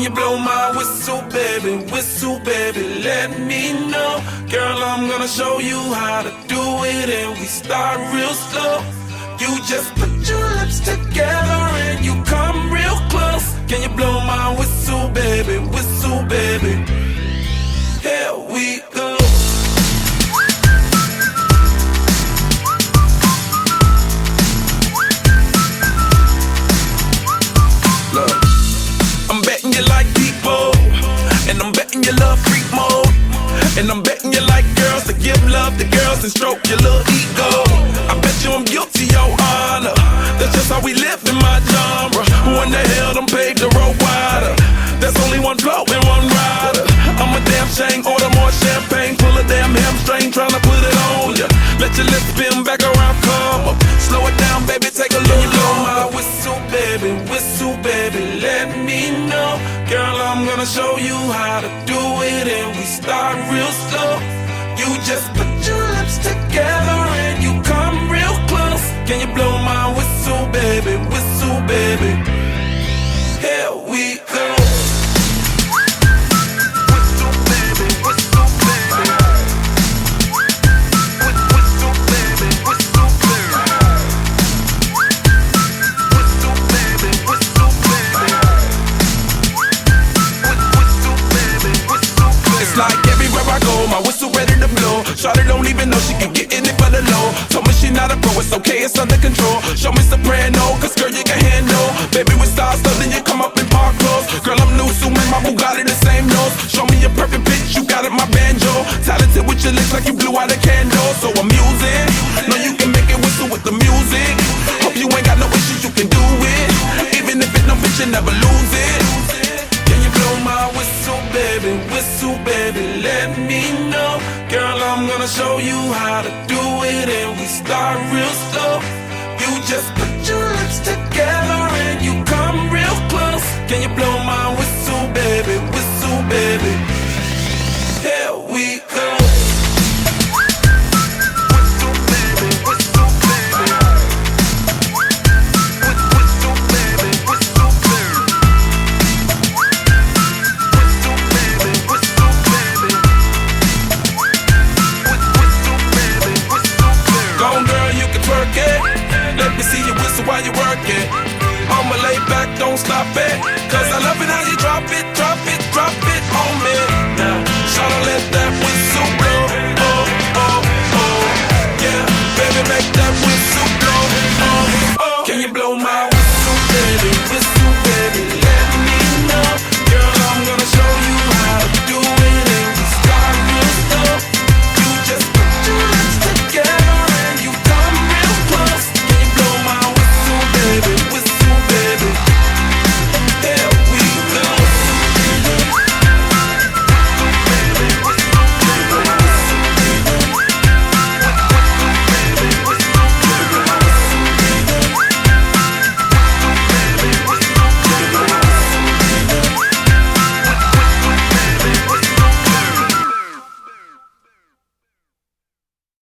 Can you blow my whistle, baby? Whistle, baby, let me know. Girl, I'm gonna show you how to do it, and we start real slow. You just put your lips together and you come real close. Can you blow my whistle, baby? Whistle, baby. Here we go. Look, I'm betting you like people, and I'm betting you love freak mode, and I'm betting you like girls to give love to girls and stroke your little ego. I bet you I'm guilty, your honor. That's just how we live in my genre. Who in the hell done paved the road wider? There's only one flow and one rider. I'm a damn shame, order more champagne, pull a damn hamstring, tryna put it on ya. Let your lips spin back around, come up. Slow it down, baby, take a look. Can you blow my whistle, baby, let me know. Girl, I'm gonna show you how to do it, and we start real slow. You just put your lips together and you come real close. Can you blow my whistle, baby? Whistle, baby. Here we go. Whistle, baby, whistle, baby. Whistle, baby, whistle, baby. Whistle, baby, whistle, baby. Whistle, baby, whistle, baby. It's like everywhere I go, my whistle ready to blow. Shawty don't even know she can get in it for the low. Told me she not a pro, it's okay, it's under control. Show me soprano, cause girl you can handle. Baby with stars, so then you come up in park clothes. Girl I'm new, so man, my Bugatti the same nose. Show me a perfect pitch, you got it, my banjo. Talented with your lips like you blew out a candle. So I'm using, know you can make it whistle with the music. Hope you ain't got no issues, you can do it. Even if it no bitch, you never lose it. Can you blow my whistle, baby, let me know. Girl, I'm gonna show you how to do it, and we start real slow. You just put your lips together and you come real close. Can you blow my whistle, baby? Whistle, baby. Here we go. Whistle, baby, whistle, baby. Whistle, baby, whistle, baby. Whistle, baby, whistle, baby. Whistle, baby, whistle, baby. Go on, girl, you can twerk it. Let me see you whistle while you work it. I'ma lay back, don't stop it. Cause I love it how you drop it, drop it, drop it on me. Now, shawty let that